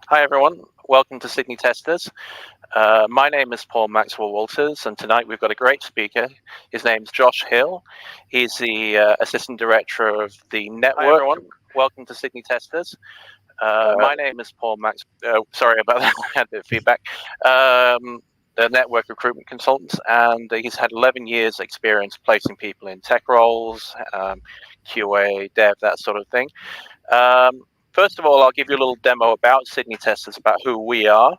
Hi everyone, welcome to Sydney Testers. My name is Paul Maxwell Walters, and tonight we've got a great speaker. His name's Josh Hill. He's the Assistant Director of the Network. Hi everyone, welcome to Sydney Testers. My name is Paul Max. Sorry about that, I had a bit of feedback. The Network Recruitment Consultants, and he's had 11 years experience placing people in tech roles, QA, dev, that sort of thing. First of all, I'll give you a little demo about Sydney Testers, about who we are,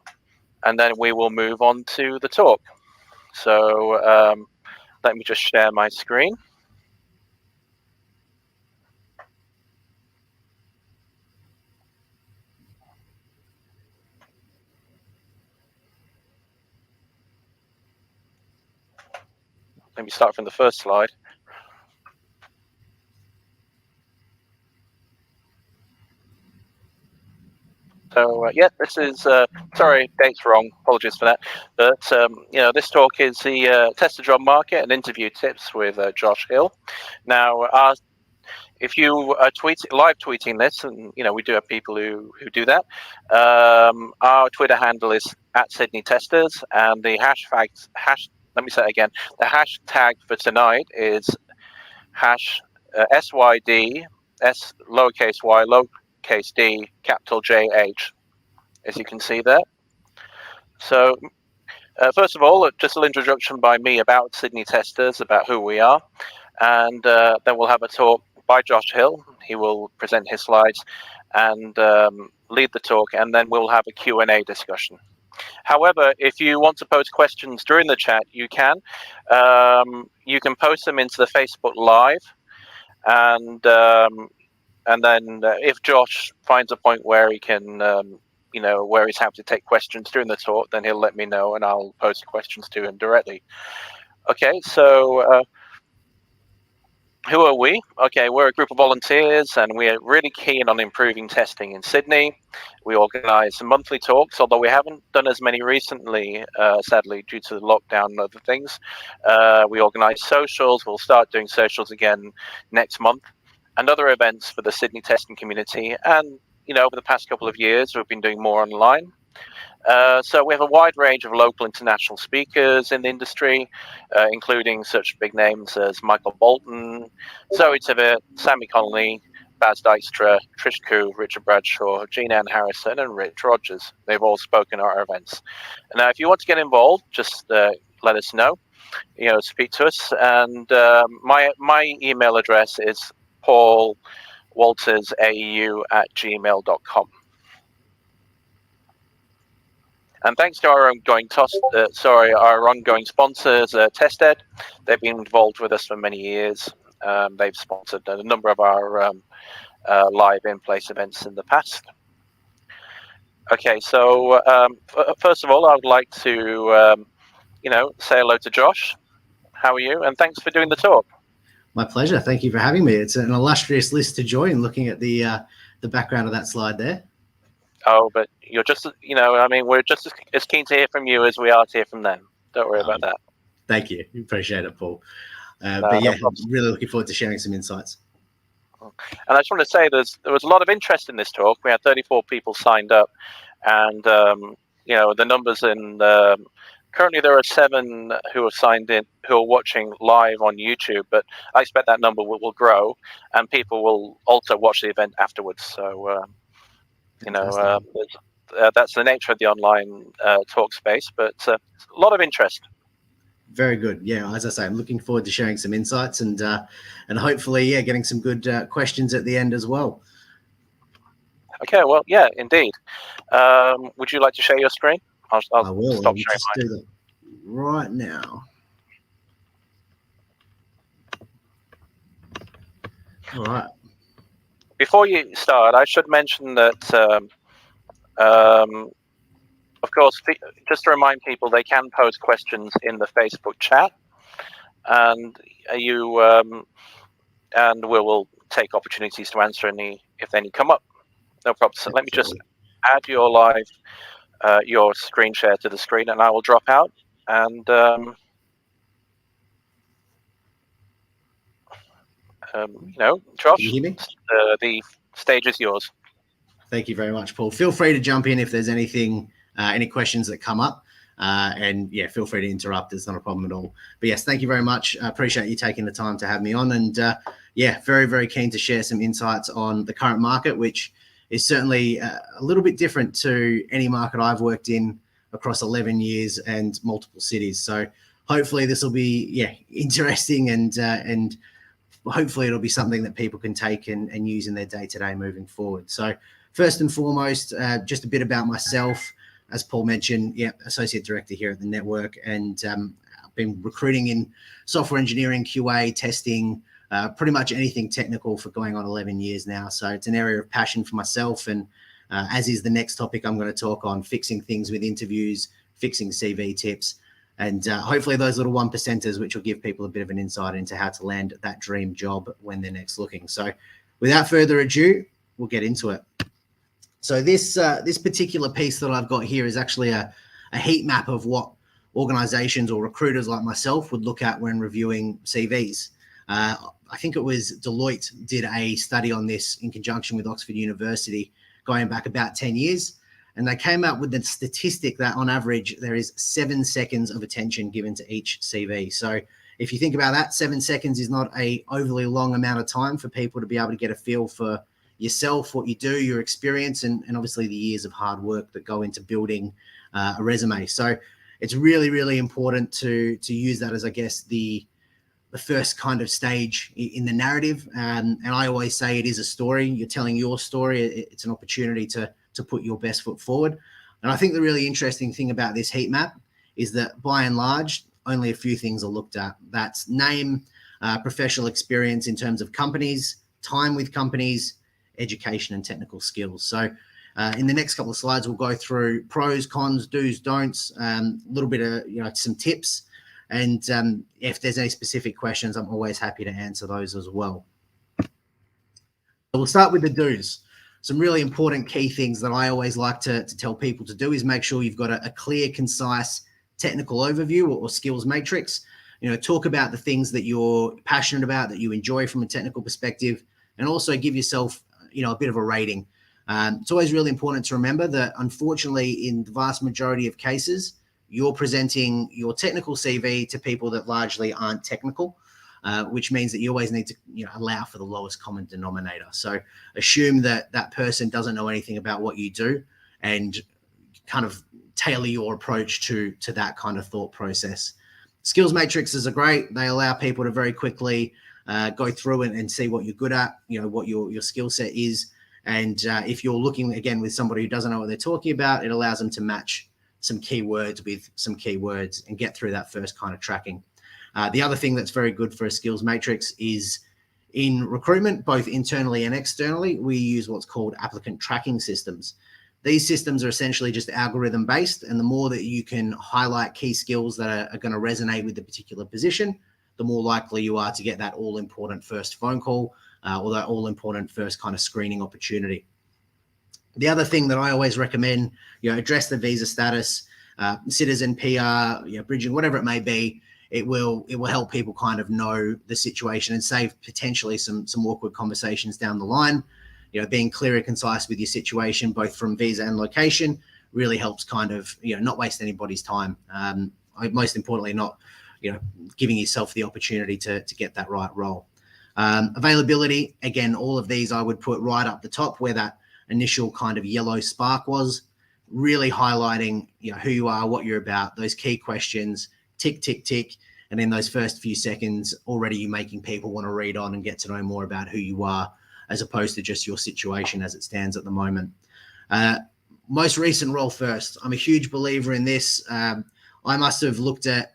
and then we will move on to the talk. So let me just share my screen. Let me start from the first slide. So yeah, this is sorry, date's wrong. Apologies for that. But this talk is the tester job market and interview tips with Josh Hill. Now, if you are live tweeting this, and we do have people who do that. Our Twitter handle is @SydneyTesters, and the let me say it again. The hashtag for tonight is SYD S lowercase y lowercase d capital JH, as you can see there. So first of all, just an introduction by me about Sydney Testers, about who we are, and then we'll have a talk by Josh Hill. He will present his slides and lead the talk, and then we'll have a Q&A discussion. However, if you want to post questions during the chat, you can. You can post them into the Facebook Live, and then if Josh finds a point where he can, where he's happy to take questions during the talk, then he'll let me know, and I'll post questions to him directly. Okay, so who are we? Okay, we're a group of volunteers, and we're really keen on improving testing in Sydney. We organise monthly talks, although we haven't done as many recently, sadly, due to the lockdown and other things. We organise socials. We'll start doing socials again next month, and other events for the Sydney testing community. And, over the past couple of years, we've been doing more online. So we have a wide range of local international speakers in the industry, including such big names as Michael Bolton, Zoe Tivitt, Sammy Connolly, Baz Dijkstra, Trish Koo, Richard Bradshaw, Jean Ann Harrison, and Rich Rogers. They've all spoken at our events. Now, if you want to get involved, just let us know. Speak to us. And my email address is paulwaltersau@gmail.com. And thanks to our ongoing sponsors, TestEd. They've been involved with us for many years. They've sponsored a number of our live in-place events in the past. Okay, so first of all, I would like to, say hello to Josh. How are you? And thanks for doing the talk. My pleasure. Thank you for having me. It's an illustrious list to join, looking at the background of that slide there. Oh, but you're just, we're just as keen to hear from you as we are to hear from them. Don't worry about that. Thank you. Appreciate it, Paul. But yeah, really looking forward to sharing some insights. And I just want to say there was a lot of interest in this talk. We had 34 people signed up, and the numbers currently there are 7 who have signed in, who are watching live on YouTube, but I expect that number will grow, and people will also watch the event afterwards. So that's the nature of the online talk space, but a lot of interest. Very good. Yeah, as I say, I'm looking forward to sharing some insights and hopefully, getting some good questions at the end as well. Okay, well, yeah, indeed. Would you like to share your screen? I will. Stop sharing mine. Do that right now. All right. Before you start, I should mention that, of course, just to remind people, they can pose questions in the Facebook chat, and and we will take opportunities to answer any if any come up. No problem. So let me just add your your screen share to the screen, and I will drop out. And Josh, the stage is yours. Thank you very much, Paul. Feel free to jump in if there's anything, any questions that come up. And yeah, feel free to interrupt. It's not a problem at all. But yes, thank you very much. I appreciate you taking the time to have me on. And yeah, very, very keen to share some insights on the current market, which is certainly a little bit different to any market I've worked in across 11 years and multiple cities. So hopefully this will be interesting, and hopefully it'll be something that people can take and use in their day-to-day moving forward. So first and foremost, just a bit about myself. As Paul mentioned, Associate Director here at the network, and I've been recruiting in software engineering, QA, testing, pretty much anything technical for going on 11 years now. So it's an area of passion for myself, and as is the next topic I'm going to talk on, fixing things with interviews, fixing CV tips, and hopefully those little 1%ers, which will give people a bit of an insight into how to land that dream job when they're next looking. So without further ado, we'll get into it. So this particular piece that I've got here is actually a heat map of what organizations or recruiters like myself would look at when reviewing CVs. I think it was Deloitte did a study on this in conjunction with Oxford University going back about 10 years. And they came up with the statistic that on average, there is 7 seconds of attention given to each CV. So if you think about that, 7 seconds is not a overly long amount of time for people to be able to get a feel for yourself, what you do, your experience, and obviously the years of hard work that go into building a resume. So it's really, really important to use that as, I guess, the first kind of stage in the narrative. And I always say it is a story. You're telling your story. It's an opportunity to put your best foot forward. And I think the really interesting thing about this heat map is that by and large, only a few things are looked at. That's name, professional experience in terms of companies, time with companies, education, and technical skills. So in the next couple of slides, we'll go through pros, cons, do's, don'ts, a little bit of some tips. And if there's any specific questions, I'm always happy to answer those as well. So we'll start with the do's. Some really important key things that I always like to tell people to do is make sure you've got a clear, concise technical overview or skills matrix. Talk about the things that you're passionate about, that you enjoy from a technical perspective, and also give yourself, a bit of a rating. It's always really important to remember that, unfortunately, in the vast majority of cases, you're presenting your technical CV to people that largely aren't technical, which means that you always need to allow for the lowest common denominator. So assume that that person doesn't know anything about what you do, and kind of tailor your approach to that kind of thought process. Skills matrices are great. They allow people to very quickly go through and see what you're good at, what your skill set is. And if you're looking, again, with somebody who doesn't know what they're talking about, it allows them to match some keywords with some keywords and get through that first kind of tracking. The other thing that's very good for a skills matrix is in recruitment, both internally and externally, we use what's called applicant tracking systems. These systems are essentially just algorithm based, and the more that you can highlight key skills that are going to resonate with the particular position, the more likely you are to get that all important first phone call or that all important first kind of screening opportunity. The other thing that I always recommend, address the visa status, citizen, PR, bridging, whatever it may be. It will help people kind of know the situation and save potentially some awkward conversations down the line. Being clear and concise with your situation, both from visa and location, really helps kind of not waste anybody's time. Most importantly, not giving yourself the opportunity to get that right role. Availability, again, all of these I would put right up the top where that initial kind of yellow spark was, really highlighting who you are, what you're about, those key questions, tick, tick, tick. And in those first few seconds, already you're making people want to read on and get to know more about who you are, as opposed to just your situation as it stands at the moment. Most recent role first. I'm a huge believer in this. I must have looked at,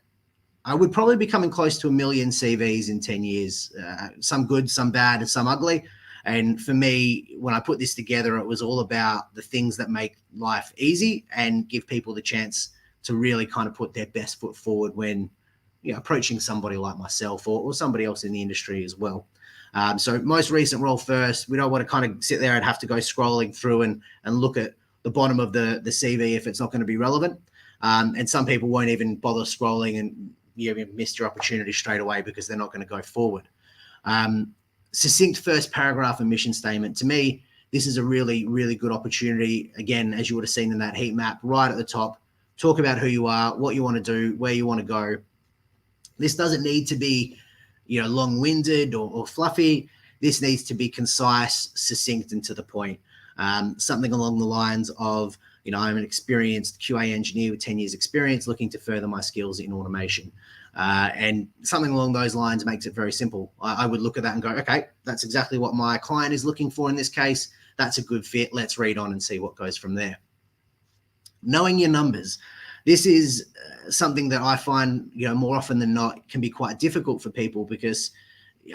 I would probably be coming close to 1 million CVs in 10 years, some good, some bad, and some ugly. And for me, when I put this together, it was all about the things that make life easy and give people the chance to really kind of put their best foot forward when approaching somebody like myself or somebody else in the industry as well. So most recent role first. We don't want to kind of sit there and have to go scrolling through and look at the bottom of the CV if it's not going to be relevant. And some people won't even bother scrolling, and you missed your opportunity straight away because they're not going to go forward. Succinct first paragraph and mission statement. To me, this is a really, really good opportunity. Again, as you would have seen in that heat map right at the top, talk about who you are, what you want to do, where you want to go. This doesn't need to be, long-winded or fluffy. This needs to be concise, succinct, and to the point. Something along the lines of, I'm an experienced QA engineer with 10 years experience looking to further my skills in automation. And something along those lines makes it very simple. I would look at that and go, okay, that's exactly what my client is looking for in this case. That's a good fit. Let's read on and see what goes from there. Knowing your numbers. This is something that I find, more often than not can be quite difficult for people, because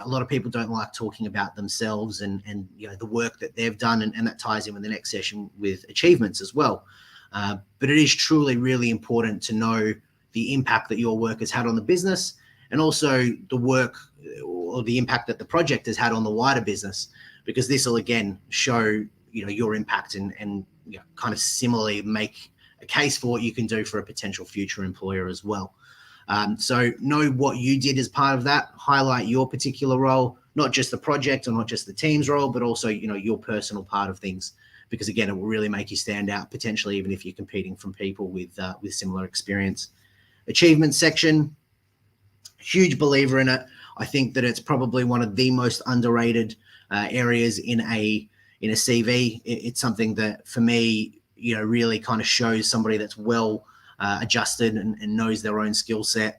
a lot of people don't like talking about themselves and the work that they've done, and that ties in with the next session with achievements as well. But it is truly really important to know the impact that your work has had on the business, and also the work or the impact that the project has had on the wider business, because this will again show your impact and kind of similarly make a case for what you can do for a potential future employer as well. So know what you did as part of that, highlight your particular role, not just the project or not just the team's role, but also, your personal part of things, because again, it will really make you stand out, potentially even if you're competing from people with similar experience. Achievement section, huge believer in it. I think that it's probably one of the most underrated areas in a CV. It's something that for me, really kind of shows somebody that's well adjusted and knows their own skill set.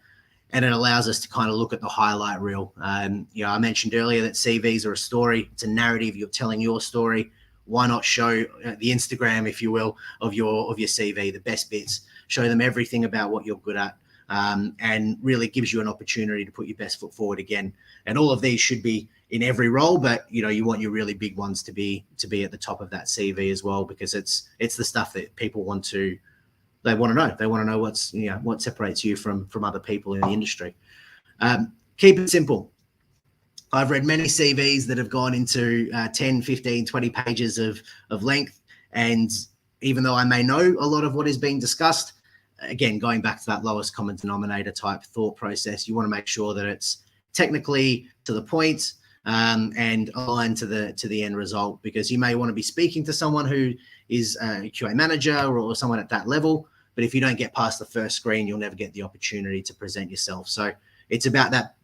And it allows us to kind of look at the highlight reel. I mentioned earlier that CVs are a story. It's a narrative. You're telling your story. Why not show the Instagram, if you will, of your CV, the best bits, show them everything about what you're good at, and really gives you an opportunity to put your best foot forward again. And all of these should be in every role, but you want your really big ones to be at the top of that CV as well, because it's the stuff that people want to know. They want to know what's what separates you from other people in the industry. Keep it simple. I've read many CVs that have gone into 10, 15, 20 pages of length, and even though I may know a lot of what is being discussed, again, going back to that lowest common denominator type thought process, you want to make sure that it's technically to the point, and aligned to the end result, because you may want to be speaking to someone who is a QA manager or someone at that level, but if you don't get past the first screen, you'll never get the opportunity to present yourself. So it's about that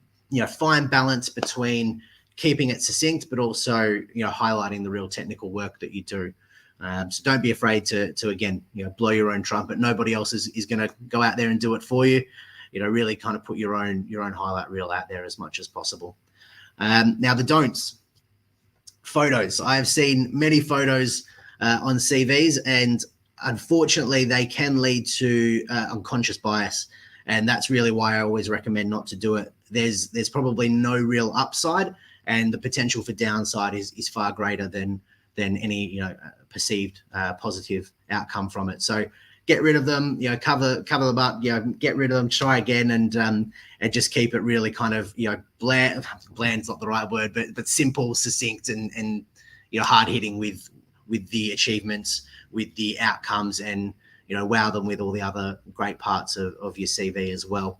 fine balance between keeping it succinct, but also highlighting the real technical work that you do. So don't be afraid to again blow your own trumpet. Nobody else is going to go out there and do it for you. Really kind of put your own highlight reel out there as much as possible. Now the don'ts. Photos. I have seen many photos on CVs, and unfortunately they can lead to unconscious bias, and that's really why I always recommend not to do it. There's probably no real upside, and the potential for downside is far greater than any perceived positive outcome from it. So get rid of them, cover them up, get rid of them, try again, and just keep it really kind of, bland. Bland's not the right word, but simple, succinct, and hard hitting with the achievements, with the outcomes, and wow them with all the other great parts of your CV as well.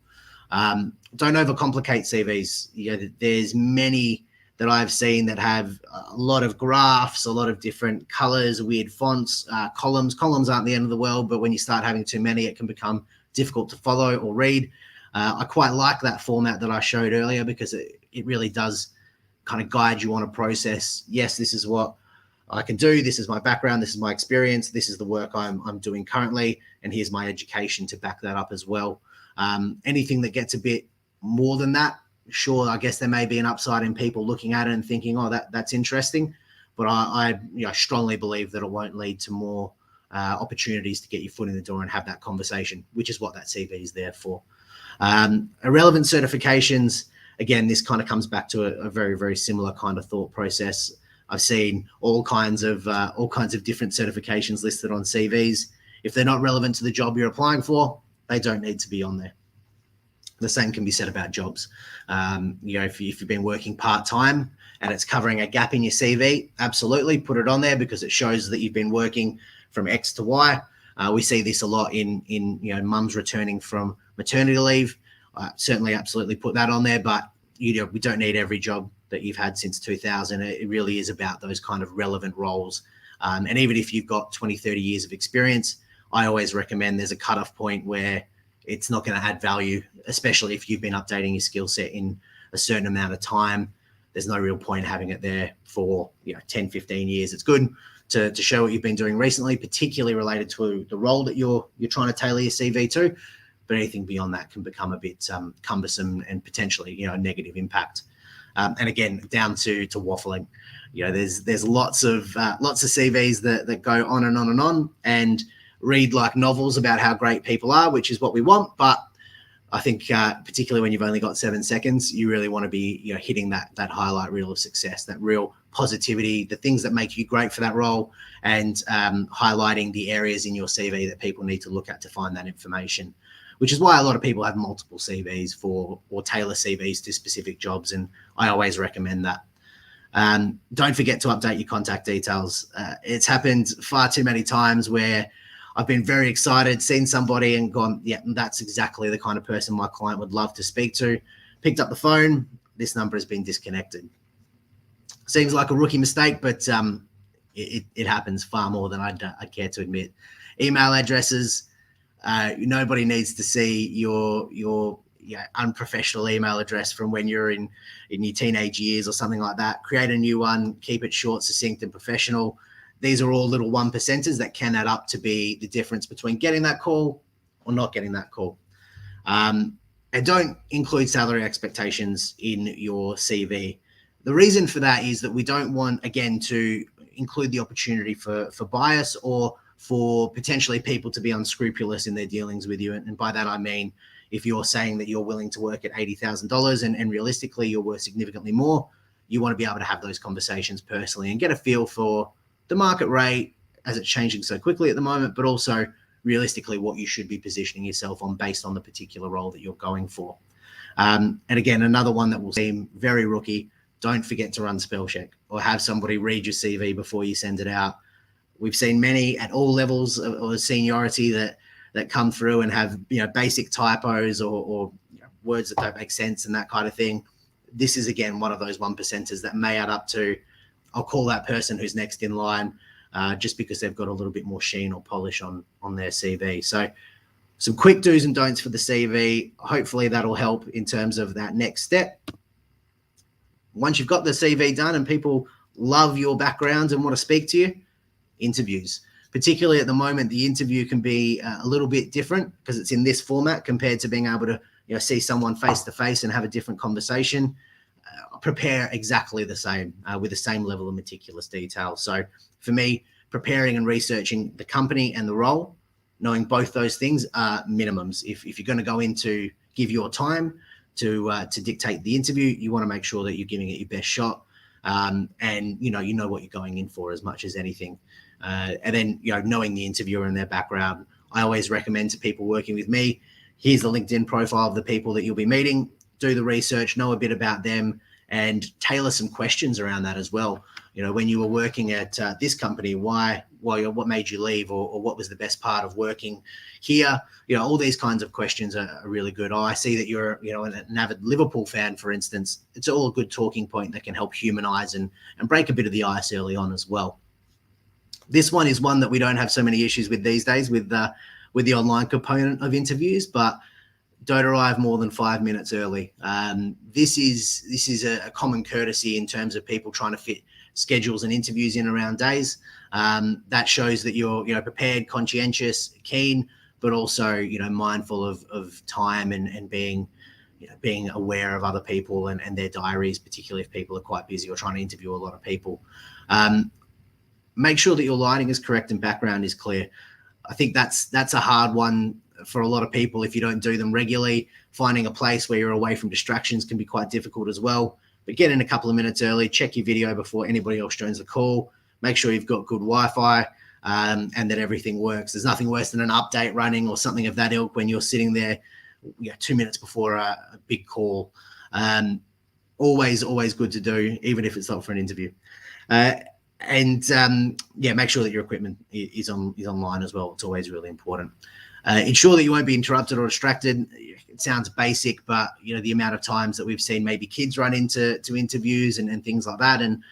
Don't overcomplicate CVs. There's many that I've seen that have a lot of graphs, a lot of different colors, weird fonts, columns. Columns aren't the end of the world, but when you start having too many, it can become difficult to follow or read. I quite like that format that I showed earlier, because it really does kind of guide you on a process. Yes, this is what I can do. This is my background. This is my experience. This is the work I'm doing currently. And here's my education to back that up as well. Anything that gets a bit more than that, sure, I guess there may be an upside in people looking at it and thinking, oh, that's interesting. But I strongly believe that it won't lead to more opportunities to get your foot in the door and have that conversation, which is what that CV is there for. Irrelevant certifications. Again, this kind of comes back to a very, very similar kind of thought process. I've seen all kinds of different certifications listed on CVs. If they're not relevant to the job you're applying for, they don't need to be on there. The same can be said about jobs. If you've been working part-time and it's covering a gap in your CV, absolutely put it on there, because it shows that you've been working from X to Y. We see this a lot in mums returning from maternity leave. Certainly absolutely put that on there, but we don't need every job that you've had since 2000. It really is about those kind of relevant roles. And even if you've got 20, 30 years of experience, I always recommend there's a cutoff point where it's not going to add value, especially if you've been updating your skill set in a certain amount of time. There's no real point having it there for 10, 15 years. It's good to show what you've been doing recently, particularly related to the role that you're trying to tailor your CV to. But anything beyond that can become a bit cumbersome and potentially a negative impact. And again, down to waffling. There's lots of CVs that go on and on and on and read like novels about how great people are, which is what we want. But I think particularly when you've only got 7 seconds, you really want to be hitting that highlight reel of success, that real positivity, the things that make you great for that role, and highlighting the areas in your CV that people need to look at to find that information, which is why a lot of people have multiple CVs or tailor CVs to specific jobs. And I always recommend that. Don't forget to update your contact details. It's happened far too many times where I've been very excited, seen somebody and gone, yeah, that's exactly the kind of person my client would love to speak to. Picked up the phone, this number has been disconnected. Seems like a rookie mistake, but it happens far more than I'd care to admit. Email addresses, nobody needs to see your unprofessional email address from when you're in your teenage years or something like that. Create a new one, keep it short, succinct, and professional. These are all little 1%ers that can add up to be the difference between getting that call or not getting that call. And don't include salary expectations in your CV. The reason for that is that we don't want, again, to include the opportunity for bias or for potentially people to be unscrupulous in their dealings with you. And by that, I mean, if you're saying that you're willing to work at $80,000 and realistically you're worth significantly more, you want to be able to have those conversations personally and get a feel for the market rate as it's changing so quickly at the moment, but also realistically what you should be positioning yourself on based on the particular role that you're going for. And again, another one that will seem very rookie, don't forget to run spell check or have somebody read your CV before you send it out. We've seen many at all levels of seniority that come through and have basic typos or words that don't make sense and that kind of thing. This is, again, one of those 1%ers that may add up to, I'll call that person who's next in line just because they've got a little bit more sheen or polish on their CV. So some quick do's and don'ts for the CV. Hopefully that'll help in terms of that next step. Once you've got the CV done and people love your background and want to speak to you, interviews. Particularly at the moment, the interview can be a little bit different because it's in this format compared to being able to see someone face to face and have a different conversation. Prepare exactly the same with the same level of meticulous detail. So for me, preparing and researching the company and the role, knowing both those things are minimums. If you're going to go in to give your time to dictate the interview, you want to make sure that you're giving it your best shot. And you know what you're going in for as much as anything. And then knowing the interviewer and their background, I always recommend to people working with me, here's the LinkedIn profile of the people that you'll be meeting. Do the research, know a bit about them, and tailor some questions around that as well. When you were working at this company, what made you leave, or what was the best part of working here? All these kinds of questions are really good. I see that you're an avid Liverpool fan, for instance. It's all a good talking point that can help humanize and break a bit of the ice early on as well. This one is one that we don't have so many issues with these days with the online component of interviews, but don't arrive more than 5 minutes early. This is a common courtesy in terms of people trying to fit schedules and interviews in around days. That shows that you're prepared, conscientious, keen, but also mindful of time and being aware of other people and their diaries, particularly if people are quite busy or trying to interview a lot of people. Make sure that your lighting is correct and background is clear. I think that's a hard one for a lot of people if you don't do them regularly. Finding a place where you're away from distractions can be quite difficult as well. But get in a couple of minutes early, check your video before anybody else joins the call. Make sure you've got good Wi-Fi and that everything works. There's nothing worse than an update running or something of that ilk when you're sitting there 2 minutes before a big call. Always good to do, even if it's not for an interview. And yeah, make sure that your equipment is online as well. It's always really important. Ensure that you won't be interrupted or distracted. It sounds basic, but the amount of times that we've seen maybe kids run into interviews and things like that, and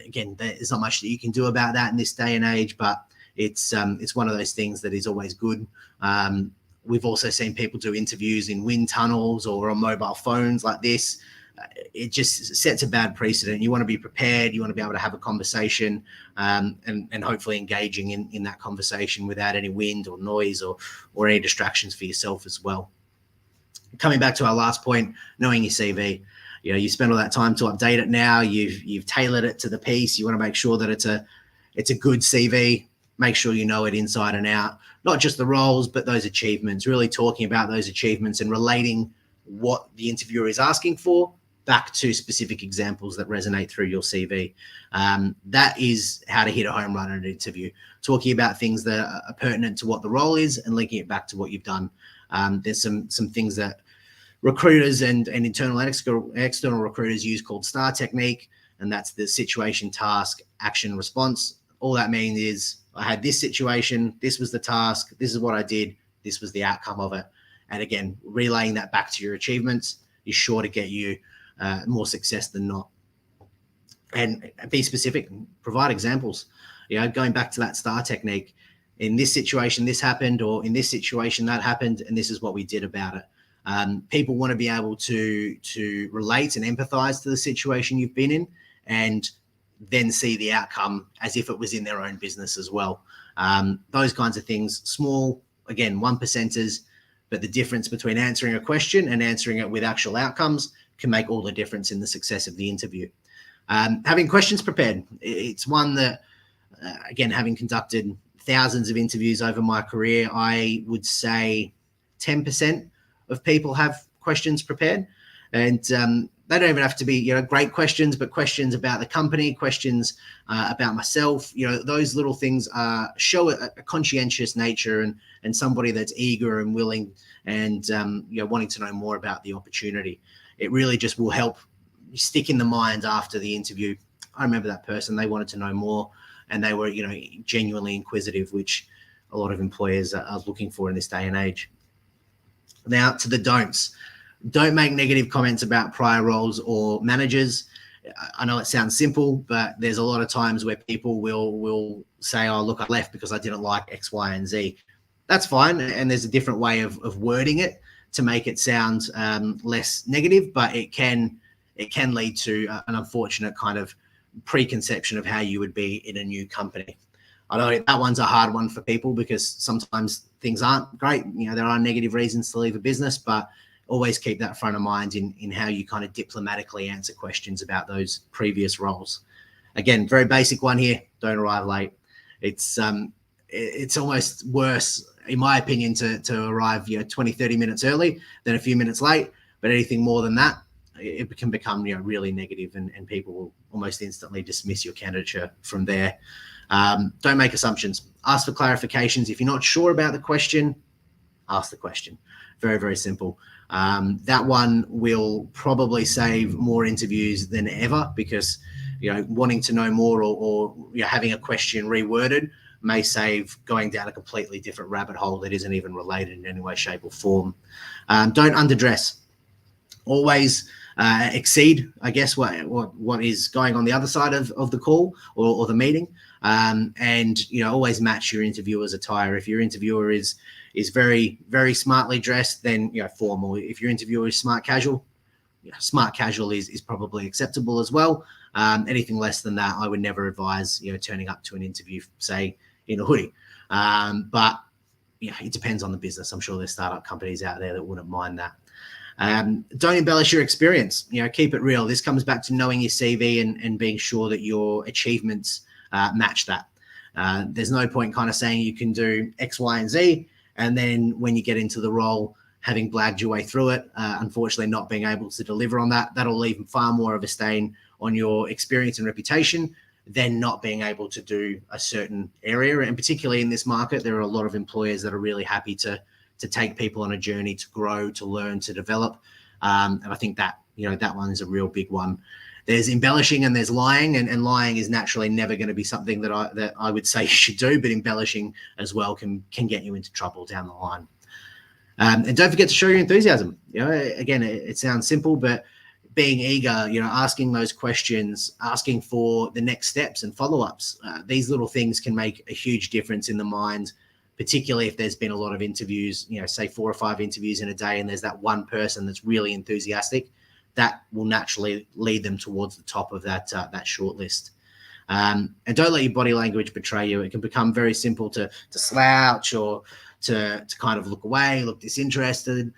again, there's not much that you can do about that in this day and age, but it's one of those things that is always good. We've also seen people do interviews in wind tunnels or on mobile phones like this. It just sets a bad precedent. You want to be prepared. You want to be able to have a conversation and hopefully engaging in that conversation without any wind or noise or any distractions for yourself as well. Coming back to our last point, knowing your CV. You spend all that time to update it now. You've tailored it to the piece. You want to make sure that it's a good CV. Make sure you know it inside and out, not just the roles, but those achievements, really talking about those achievements and relating what the interviewer is asking for back to specific examples that resonate through your CV. That is how to hit a home run in an interview, talking about things that are pertinent to what the role is and linking it back to what you've done. There's some things that recruiters and internal and external recruiters use called STAR technique, and that's the situation, task, action, response. All that means is I had this situation, this was the task, this is what I did, this was the outcome of it. And again, relaying that back to your achievements is sure to get you more success than not. And be specific, provide examples. Going back to that STAR technique, in this situation, this happened, or in this situation, that happened, and this is what we did about it. People want to be able to relate and empathize to the situation you've been in, and then see the outcome as if it was in their own business as well. Those kinds of things, small, again, 1%ers, but the difference between answering a question and answering it with actual outcomes can make all the difference in the success of the interview. Having questions prepared. It's one that, again, having conducted thousands of interviews over my career, I would say 10% of people have questions prepared. And they don't even have to be, great questions, but questions about the company, questions about myself. Those little things show a conscientious nature and somebody that's eager and willing and wanting to know more about the opportunity. It really just will help stick in the mind after the interview. I remember that person, they wanted to know more, and they were, genuinely inquisitive, which a lot of employers are looking for in this day and age. Now to the don'ts. Don't make negative comments about prior roles or managers. I know it sounds simple, but there's a lot of times where people will say, oh, look, I left because I didn't like X, Y, and Z. That's fine. And there's a different way of wording it to make it sound less negative, but it can lead to an unfortunate kind of preconception of how you would be in a new company. I know that one's a hard one for people because sometimes things aren't great. There are negative reasons to leave a business, but always keep that front of mind in how you kind of diplomatically answer questions about those previous roles. Again, very basic one here. Don't arrive late. It's almost worse, in my opinion, to arrive 20, 30 minutes early than a few minutes late. But anything more than that, it can become really negative, and people will almost instantly dismiss your candidature from there. Don't make assumptions. Ask for clarifications. If you're not sure about the question, ask the question. Very, very simple. That one will probably save more interviews than ever because, wanting to know more or having a question reworded may save going down a completely different rabbit hole that isn't even related in any way, shape, or form. Don't underdress. Always exceed, I guess, what is going on the other side of the call or the meeting, and always match your interviewer's attire. If your interviewer is very, very smartly dressed, then formal. If your interviewer is smart casual is probably acceptable as well. Anything less than that, I would never advise turning up to an interview, say, in a hoodie. But it depends on the business. I'm sure there's startup companies out there that wouldn't mind that. Don't embellish your experience. Keep it real. This comes back to knowing your CV and being sure that your achievements match that. There's no point kind of saying you can do X, Y, and Z, and then when you get into the role, having blagged your way through it, unfortunately not being able to deliver on that. That'll leave far more of a stain on your experience and reputation than not being able to do a certain area. And particularly in this market, there are a lot of employers that are really happy to take people on a journey to grow, to learn, to develop. And I think that, that one is a real big one. there's embellishing and there's lying, and lying is naturally never going to be something that I would say you should do, but embellishing as well can get you into trouble down the line. And don't forget to show your enthusiasm. Again, it sounds simple, but being eager, asking those questions, asking for the next steps and follow-ups, these little things can make a huge difference in the mind, particularly if there's been a lot of interviews, say 4 or 5 interviews in a day, and there's that one person that's really enthusiastic. That will naturally lead them towards the top of that short list. And don't let your body language betray you. It can become very simple to slouch or to kind of look away, look disinterested.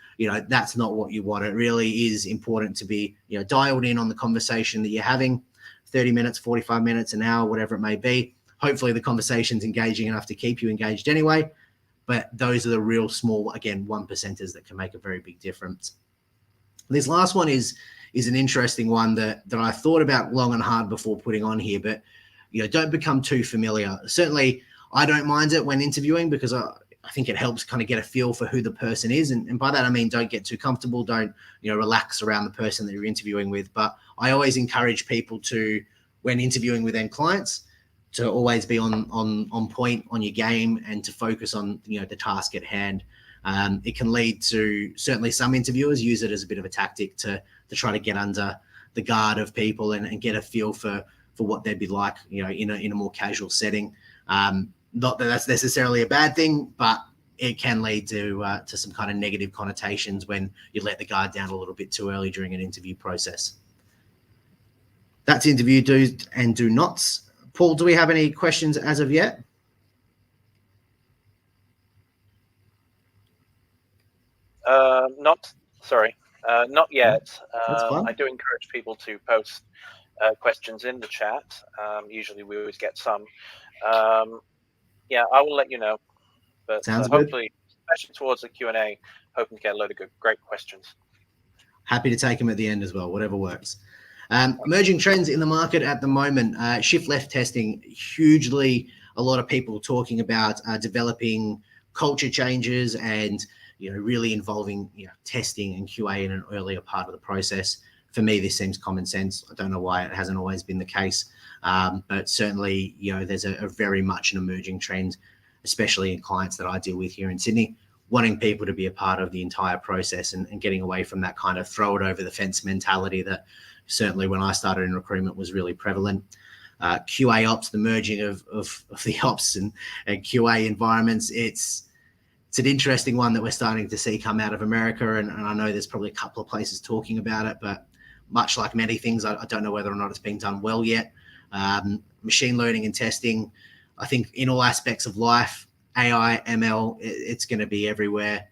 That's not what you want. It really is important to be dialed in on the conversation that you're having, 30 minutes, 45 minutes, an hour, whatever it may be. Hopefully the conversation's engaging enough to keep you engaged anyway. But those are the real small, again, 1%ers that can make a very big difference. This last one is an interesting one that I thought about long and hard before putting on here, but don't become too familiar. Certainly, I don't mind it when interviewing, because I think it helps kind of get a feel for who the person is, and by that I mean don't get too comfortable, don't relax around the person that you're interviewing with. But I always encourage people to, when interviewing with end clients, to always be on point on your game and to focus on the task at hand. It can lead to, certainly some interviewers use it as a bit of a tactic to try to get under the guard of people and get a feel for what they'd be like, in a more casual setting. Not that that's necessarily a bad thing, but it can lead to some kind of negative connotations when you let the guard down a little bit too early during an interview process. That's interview do's and do nots. Paul, do we have any questions as of yet? Not yet. That's fine. I do encourage people to post questions in the chat. Usually we always get some. I will let you know. But hopefully, especially towards the Q&A, hoping to get a load of great questions. Happy to take them at the end as well, whatever works. Emerging trends in the market at the moment, shift left testing, hugely a lot of people talking about developing culture changes and really involving testing and QA in an earlier part of the process. For me, this seems common sense. I don't know why it hasn't always been the case, but certainly there's a very much an emerging trend, especially in clients that I deal with here in Sydney, wanting people to be a part of the entire process and getting away from that kind of throw it over the fence mentality that certainly when I started in recruitment was really prevalent. QA ops, the merging of the ops and QA environments, it's an interesting one that we're starting to see come out of America, and I know there's probably a couple of places talking about it, but much like many things, I don't know whether or not it's being done well yet. Machine learning and testing, I think in all aspects of life, AI, ML, it's going to be everywhere.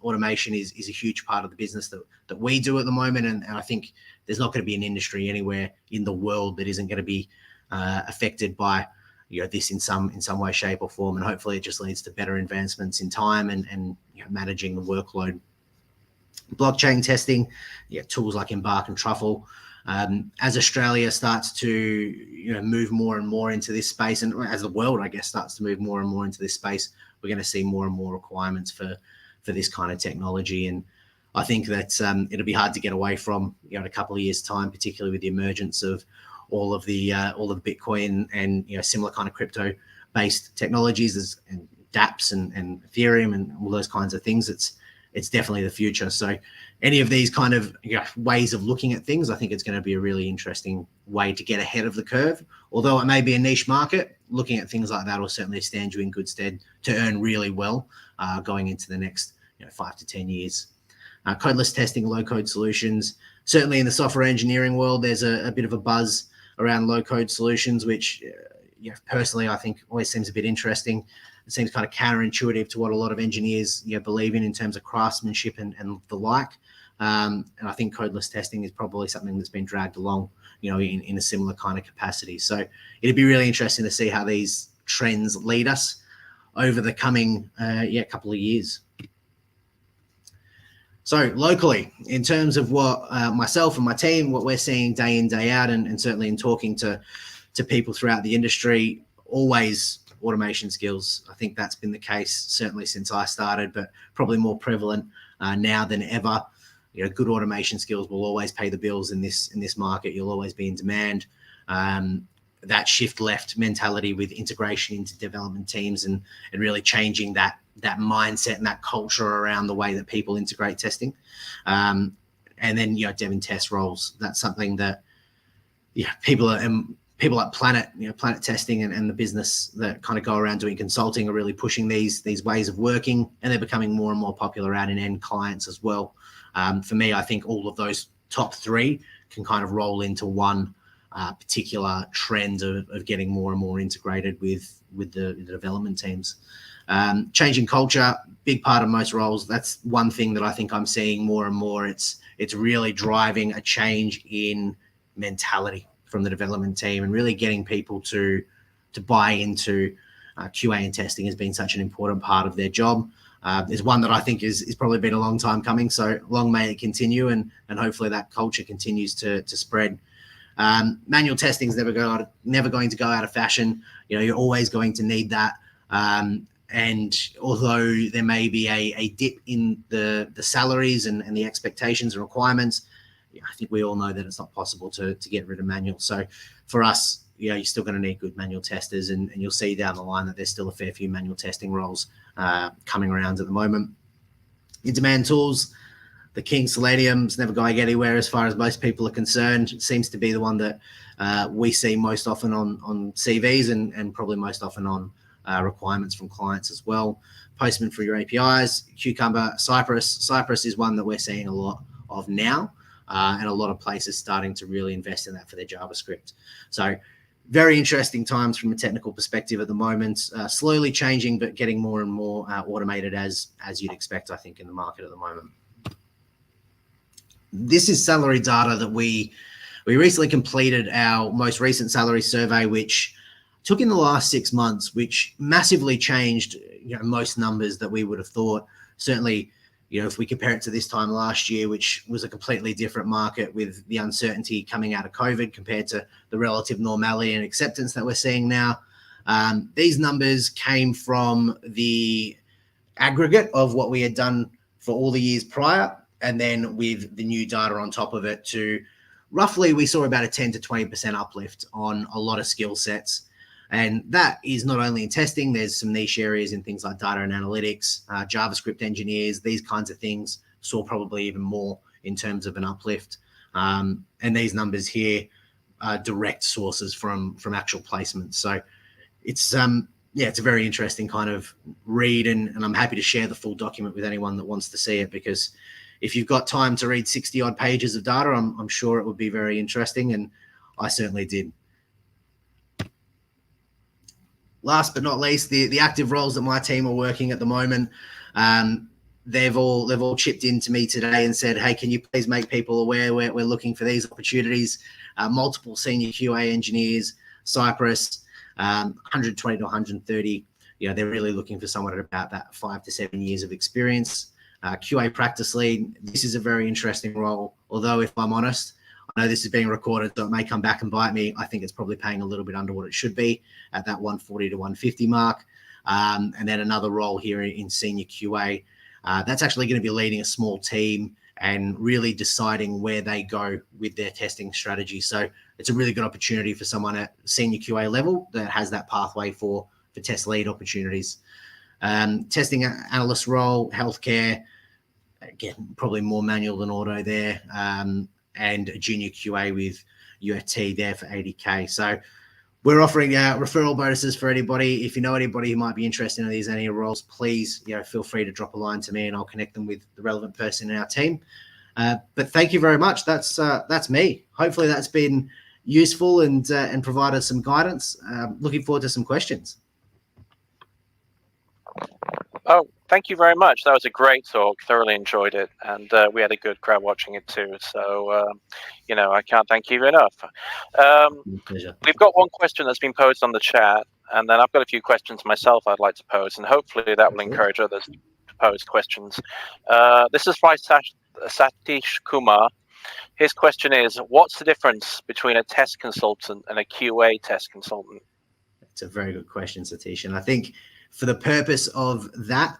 Automation is a huge part of the business that we do at the moment, and I think there's not going to be an industry anywhere in the world that isn't going to be affected by this in some way, shape, or form. And hopefully, it just leads to better advancements in time and managing the workload. Blockchain testing, tools like Embark and Truffle. As Australia starts to move more and more into this space, and as the world, I guess, starts to move more and more into this space, we're going to see more and more requirements for this kind of technology. And I think that it'll be hard to get away from in a couple of years' time, particularly with the emergence of all of the Bitcoin and similar kind of crypto-based technologies and dApps and Ethereum and all those kinds of things. It's definitely the future. So any of these kind of ways of looking at things, I think it's going to be a really interesting way to get ahead of the curve. Although it may be a niche market, looking at things like that will certainly stand you in good stead to earn really well going into the next 5 to 10 years. Codeless testing, low-code solutions. Certainly in the software engineering world, there's a bit of a buzz around low-code solutions, which personally I think always seems a bit interesting. It seems kind of counterintuitive to what a lot of engineers believe in terms of craftsmanship and the like. And I think codeless testing is probably something that's been dragged along, in a similar kind of capacity. So it'd be really interesting to see how these trends lead us over the coming couple of years. So locally, in terms of what myself and my team, what we're seeing day in, day out, and certainly in talking to people throughout the industry, always automation skills. I think that's been the case certainly since I started, but probably more prevalent now than ever. good automation skills will always pay the bills in this market. You'll always be in demand. That shift left mentality with integration into development teams and really changing that mindset and that culture around the way that people integrate testing. And then, dev and test roles. That's something that people like Planet, Planet Testing and the business that kind of go around doing consulting are really pushing these ways of working, and they're becoming more and more popular out in end clients as well. For me, I think all of those top three can kind of roll into one particular trend of getting more and more integrated with the development teams. Changing culture, big part of most roles. That's one thing that I think I'm seeing more and more. It's really driving a change in mentality from the development team and really getting people to buy into QA and testing has been such an important part of their job. Is one that I think is probably been a long time coming. So long may it continue, and hopefully that culture continues to spread. Manual testing is never going to go out of fashion. You're always going to need that. And although there may be a dip in the salaries and the expectations and requirements, I think we all know that it's not possible to get rid of manual. So for us, you're still going to need good manual testers, and you'll see down the line that there's still a fair few manual testing roles coming around at the moment. In-demand tools, the King Selenium's never going anywhere as far as most people are concerned. It seems to be the one that we see most often on CVs and probably most often on requirements from clients as well. Postman for your APIs, Cucumber, Cypress. Cypress is one that we're seeing a lot of now. And a lot of places starting to really invest in that for their JavaScript. So very interesting times from a technical perspective at the moment, slowly changing, but getting more and more automated as you'd expect, I think, in the market at the moment. This is salary data that we recently completed our most recent salary survey, which took in the last 6 months, which massively changed most numbers that we would have thought. Certainly, if we compare it to this time last year, which was a completely different market with the uncertainty coming out of COVID compared to the relative normality and acceptance that we're seeing now. These numbers came from the aggregate of what we had done for all the years prior, and then with the new data on top of it to roughly, we saw about a 10 to 20% uplift on a lot of skill sets. And that is not only in testing, there's some niche areas in things like data and analytics, JavaScript engineers, these kinds of things saw probably even more in terms of an uplift. And these numbers here are direct sources from actual placements. So it's a very interesting kind of read, and I'm happy to share the full document with anyone that wants to see it, because if you've got time to read 60 odd pages of data, I'm sure it would be very interesting, and I certainly did. Last but not least, the active roles that my team are working at the moment, they've all chipped in to me today and said, hey, can you please make people aware we're looking for these opportunities? Multiple senior QA engineers, Cypress, 120 to 130. They're really looking for someone at about that 5 to 7 years of experience. QA practice lead, this is a very interesting role, although if I'm honest, I know this is being recorded, so it may come back and bite me. I think it's probably paying a little bit under what it should be at that 140 to 150 mark. And then another role here in senior QA. That's actually going to be leading a small team and really deciding where they go with their testing strategy. So it's a really good opportunity for someone at senior QA level that has that pathway for test lead opportunities. Testing analyst role, healthcare, again, probably more manual than auto there. And a junior QA with UFT there for 80K. So we're offering referral bonuses for anybody. If you know anybody who might be interested in any roles, please feel free to drop a line to me and I'll connect them with the relevant person in our team. But thank you very much. That's me. Hopefully that's been useful and provided some guidance. Looking forward to some questions. Oh, thank you very much. That was a great talk. Thoroughly enjoyed it, and we had a good crowd watching it too. So, I can't thank you enough. Pleasure. We've got one question that's been posed on the chat, and then I've got a few questions myself I'd like to pose, and hopefully that will encourage others to pose questions. This is by Satish Kumar. His question is, what's the difference between a test consultant and a QA test consultant? It's a very good question, Satish. And I think for the purpose of that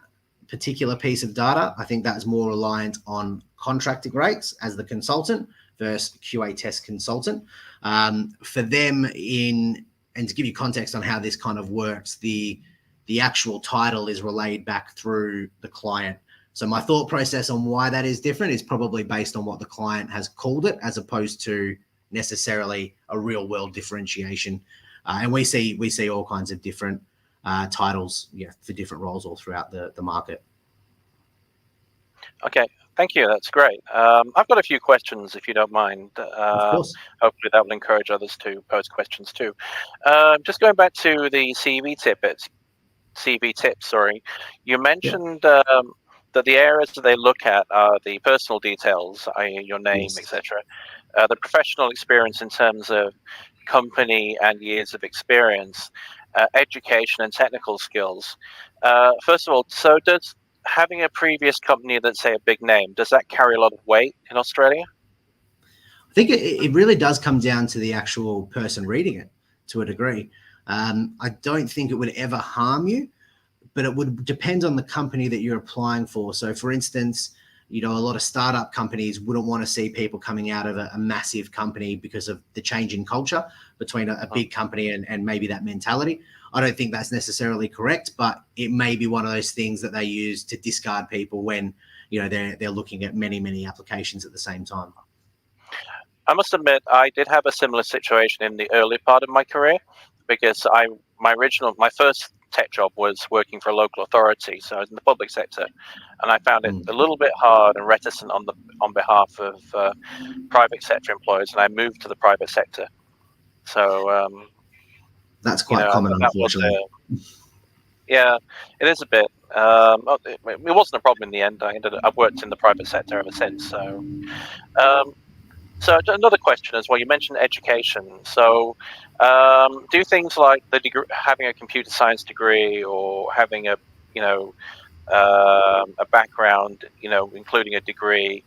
particular piece of data, I think that's more reliant on contracting rates as the consultant versus QA test consultant. For them and to give you context on how this kind of works, the actual title is relayed back through the client. So my thought process on why that is different is probably based on what the client has called it, as opposed to necessarily a real world differentiation. And we see all kinds of different titles, for different roles all throughout the market. Okay, thank you. That's great. I've got a few questions, if you don't mind. Of course. Hopefully that will encourage others to pose questions too. Just going back to the CV tips. Sorry, you mentioned that the areas that they look at are the personal details, i.e., your name, Yes. etc. The professional experience in terms of company and years of experience, education and technical skills. First of all, so does having a previous company that's, say, a big name, does that carry a lot of weight in Australia? I think it really does come down to the actual person reading it to a degree. I don't think it would ever harm you, but it would depend on the company that you're applying for. So, for instance, a lot of startup companies wouldn't want to see people coming out of a massive company because of the change in culture between a big company and maybe that mentality. I don't think that's necessarily correct, but it may be one of those things that they use to discard people when they're looking at many applications at the same time. I must admit, I did have a similar situation in the early part of my career, because my first tech job was working for a local authority, so I was in the public sector, and I found it a little bit hard and reticent on behalf of private sector employers, and I moved to the private sector. So that's quite common, that was unfortunately. yeah, it is a bit. It wasn't a problem in the end. I've worked in the private sector ever since. So. So another question as well. You mentioned education. So, do things like having a computer science degree or having a background, including a degree,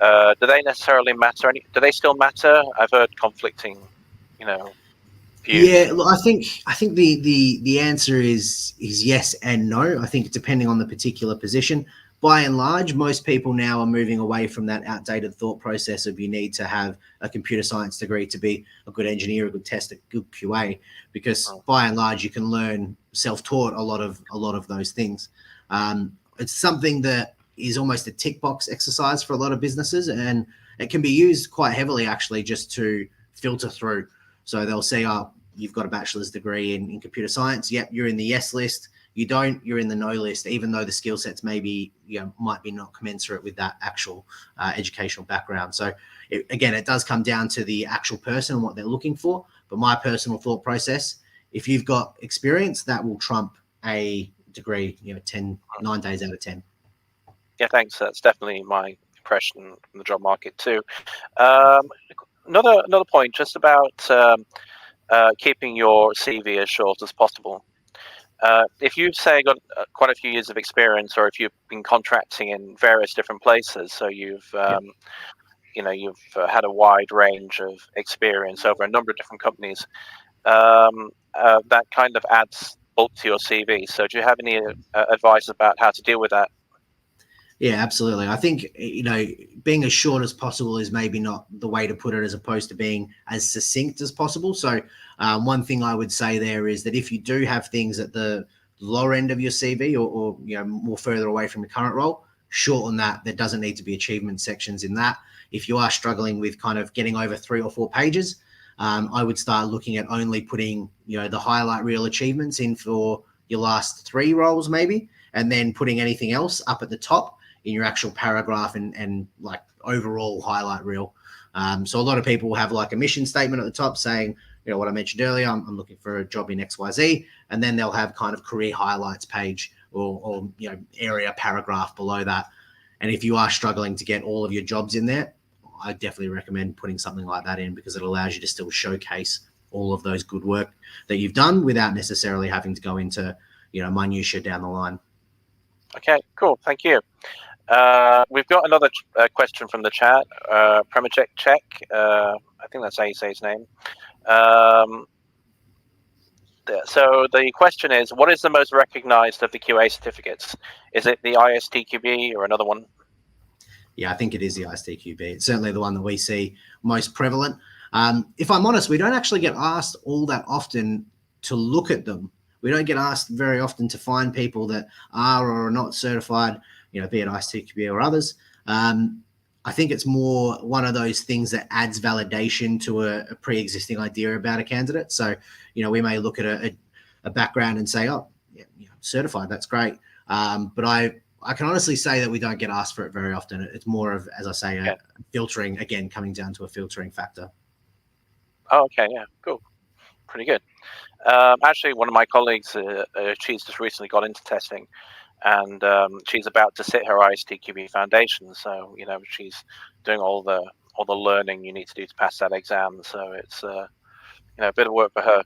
do they necessarily matter? Do they still matter? I've heard conflicting, views. Yeah, look, I think the answer is yes and no. I think depending on the particular position. By and large, most people now are moving away from that outdated thought process of you need to have a computer science degree to be a good engineer, a good tester, a good QA, because by and large you can learn self-taught a lot of those things. It's something that is almost a tick box exercise for a lot of businesses, and it can be used quite heavily actually just to filter through. So they'll say, oh, you've got a bachelor's degree in computer science. Yep, you're in the yes list. You don't, you're in the no list, even though the skill sets might be not commensurate with that actual educational background. So it does come down to the actual person and what they're looking for. But my personal thought process, if you've got experience, that will trump a degree, 9 days out of 10. Yeah, thanks. That's definitely my impression from the job market too. Another point, just about keeping your CV as short as possible. If you've, say, got quite a few years of experience, or if you've been contracting in various different places, so you've had a wide range of experience over a number of different companies, that kind of adds bulk to your CV. So do you have any advice about how to deal with that? Yeah, absolutely. I think, being as short as possible is maybe not the way to put it, as opposed to being as succinct as possible. So one thing I would say there is that if you do have things at the lower end of your CV or more further away from the current role, shorten that. There doesn't need to be achievement sections in that. If you are struggling with kind of getting over 3 or 4 pages, I would start looking at only putting, the highlight reel achievements in for your last 3 roles maybe, and then putting anything else up at the top in your actual paragraph and like overall highlight reel. So a lot of people have like a mission statement at the top saying, what I mentioned earlier, I'm looking for a job in XYZ, and then they'll have kind of career highlights page or area paragraph below that. And if you are struggling to get all of your jobs in there, I definitely recommend putting something like that in, because it allows you to still showcase all of those good work that you've done without necessarily having to go into, minutiae down the line. Okay, cool. Thank you. We've got another question from the chat. Premajek Czech, I think that's how you say his name. So the question is, what is the most recognized of the QA certificates? Is it the ISTQB or another one? Yeah, I think it is the ISTQB. It's certainly the one that we see most prevalent. If I'm honest, we don't actually get asked all that often to look at them. We don't get asked very often to find people that are or are not certified, be it ISTQB or others. I think it's more one of those things that adds validation to a pre-existing idea about a candidate. So, we may look at a background and say, oh, yeah, certified, that's great. But I can honestly say that we don't get asked for it very often. It's more of, as I say, a filtering, again, coming down to a filtering factor. Oh, okay, yeah, cool. Pretty good. Actually, one of my colleagues, she's just recently got into testing, and she's about to sit her ISTQB foundation. So she's doing all the learning you need to do to pass that exam. So it's a bit of work for her.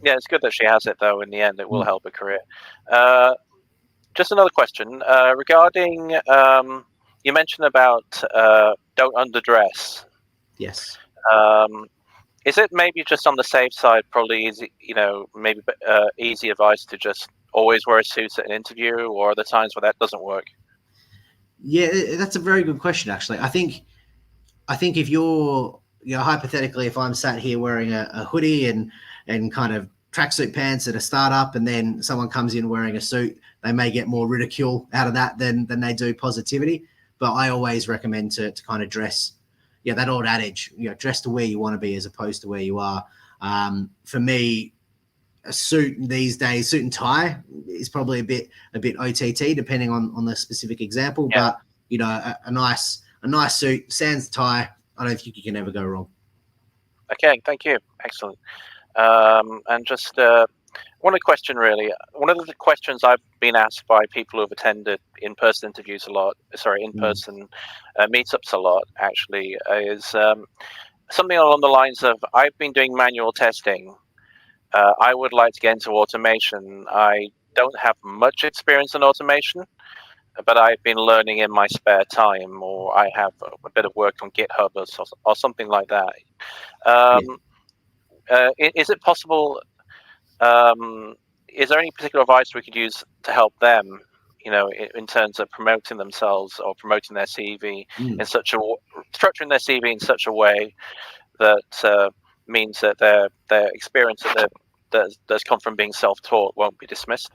Yeah, it's good that she has it though. In the end, it will help her career. Just another question regarding you mentioned about don't underdress. Yes. Is it maybe just on the safe side, probably easy, maybe easy advice to just always wear a suit at an interview, or are there times where that doesn't work? Yeah, that's a very good question, actually. I think if you're, hypothetically, if I'm sat here wearing a hoodie and kind of tracksuit pants at a startup, and then someone comes in wearing a suit, they may get more ridicule out of that than they do positivity. But I always recommend to kind of dress, that old adage, dress to where you want to be as opposed to where you are. For me, a suit these days, suit and tie is probably a bit OTT depending on the specific example. Yeah. But a nice suit, sans tie, I don't think you can ever go wrong. Okay, thank you. Excellent. And just one question, really. One of the questions I've been asked by people who have attended in-person interviews a lot, in-person meetups a lot, actually, is something along the lines of, I've been doing manual testing. I would like to get into automation. I don't have much experience in automation, but I've been learning in my spare time, or I have a bit of work on GitHub or something like that. Is it possible? Is there any particular advice we could use to help them, in terms of promoting themselves or promoting their CV in structuring their CV in such a way that means that their experience that's come from being self-taught won't be dismissed?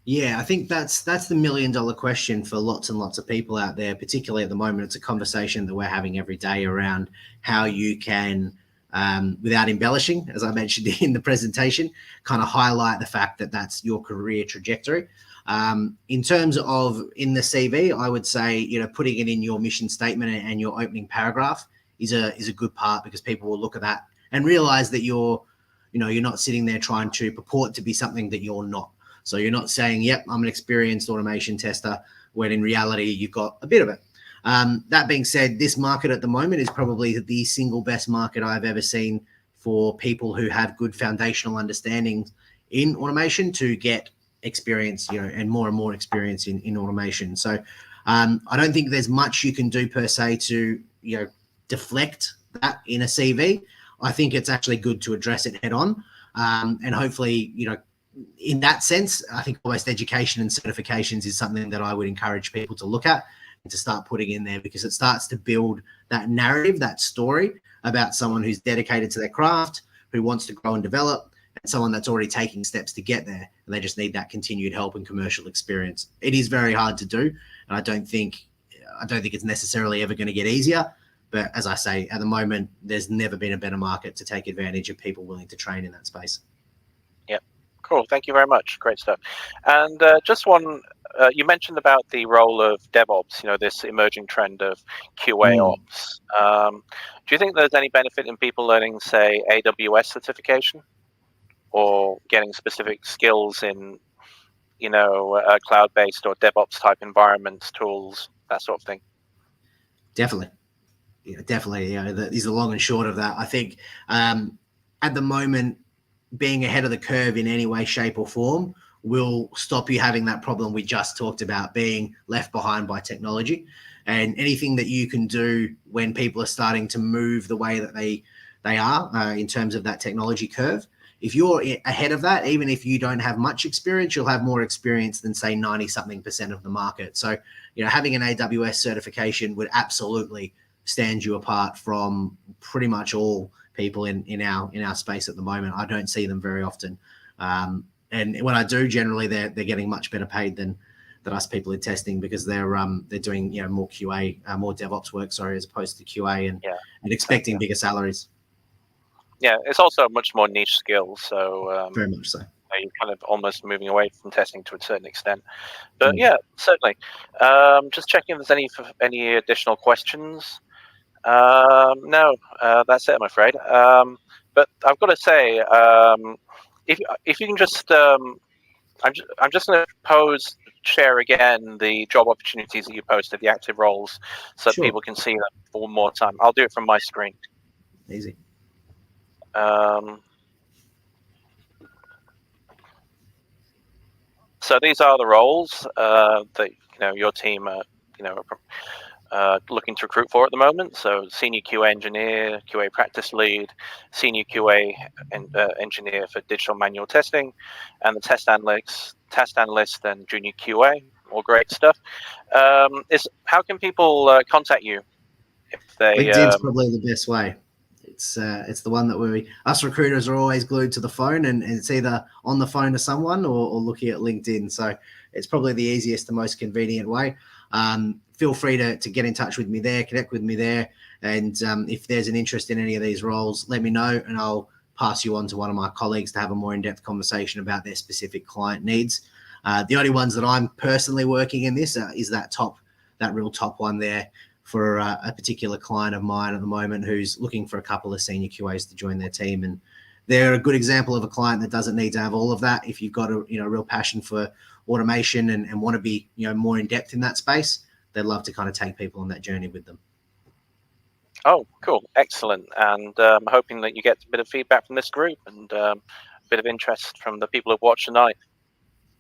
Yeah, I think that's the $1 million question for lots and lots of people out there, particularly at the moment. It's a conversation that we're having every day around how you can, without embellishing, as I mentioned in the presentation, kind of highlight the fact that that's your career trajectory. In terms of in the CV, I would say, putting it in your mission statement and your opening paragraph is a good part, because people will look at that and realize that you're not sitting there trying to purport to be something that you're not. So you're not saying, yep, I'm an experienced automation tester, when in reality, you've got a bit of it. That being said, this market at the moment is probably the single best market I've ever seen for people who have good foundational understanding in automation to get experience, and more experience in automation. So I don't think there's much you can do per se to, deflect that in a CV. I think it's actually good to address it head on. And hopefully, in that sense, I think almost education and certifications is something that I would encourage people to look at and to start putting in there, because it starts to build that narrative, that story about someone who's dedicated to their craft, who wants to grow and develop, and someone that's already taking steps to get there, and they just need that continued help and commercial experience. It is very hard to do, and I don't think it's necessarily ever going to get easier. But as I say, at the moment, there's never been a better market to take advantage of people willing to train in that space. Cool. Thank you very much. Great stuff. And just one, you mentioned about the role of DevOps, this emerging trend of QA ops. Do you think there's any benefit in people learning, say, AWS certification, or getting specific skills in, cloud-based or DevOps type environments, tools, that sort of thing? Definitely. Definitely. Is the long and short of that. I think at the moment, being ahead of the curve in any way, shape, or form will stop you having that problem we just talked about, being left behind by technology. And anything that you can do when people are starting to move the way that they are in terms of that technology curve if you're ahead of that, even if you don't have much experience, you'll have more experience than say 90-something% of the market. So, having an AWS certification would absolutely stand you apart from pretty much all people in our space at the moment. I don't see them very often. And when I do, generally they're getting much better paid than us people in testing, because they're doing more QA, more DevOps work, as opposed to QA, and expecting bigger salaries. Yeah, it's also a much more niche skill, so very much so. You're kind of almost moving away from testing to a certain extent. But yeah, certainly. Just checking if there's any additional questions. No, that's it, I'm afraid. But I've got to say, if you can just, I'm just going to share again the job opportunities that you posted, the active roles, so that people can see them for one more time. I'll do it from my screen. Easy. So these are the roles that your team looking to recruit for at the moment. So senior QA engineer, QA practice lead, senior QA engineer for digital manual testing, and the test analyst, and junior QA. All great stuff. How can people contact you if they? LinkedIn's probably the best way. It's the one that us recruiters are always glued to the phone, and it's either on the phone to someone or looking at LinkedIn. So it's probably the easiest and most convenient way. Feel free to get in touch with me there, connect with me there. And if there's an interest in any of these roles, let me know, and I'll pass you on to one of my colleagues to have a more in-depth conversation about their specific client needs. The only ones that I'm personally working in this is that real top one there, for a particular client of mine at the moment who's looking for a couple of senior QAs to join their team. And they're a good example of a client that doesn't need to have all of that. If you've got a real passion for automation and want to be more in depth in that space, they'd love to kind of take people on that journey with them. Oh, cool. Excellent. And I'm hoping that you get a bit of feedback from this group and a bit of interest from the people who've watched tonight.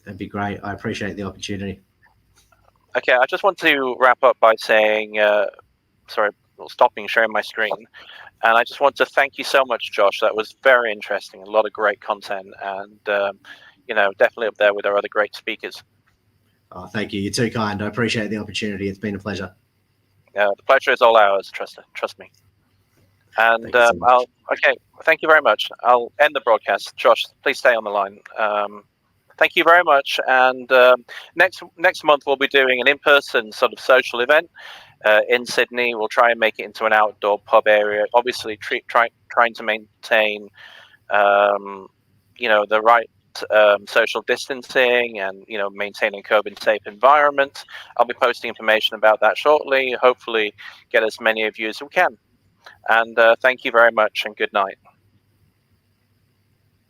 That'd be great. I appreciate the opportunity. Okay, I just want to wrap up by saying, stopping sharing my screen. And I just want to thank you so much, Josh. That was very interesting. A lot of great content, and definitely up there with our other great speakers. Oh, thank you. You're too kind. I appreciate the opportunity. It's been a pleasure. The pleasure is all ours. Trust me. And thank you very much. I'll end the broadcast. Josh, please stay on the line. Thank you very much. And next month we'll be doing an in-person sort of social event in Sydney. We'll try and make it into an outdoor pub area. Obviously, trying to maintain, the right social distancing and maintaining a COVID-safe environment. I'll be posting information about that shortly. Hopefully, get as many of you as we can. And thank you very much, and good night.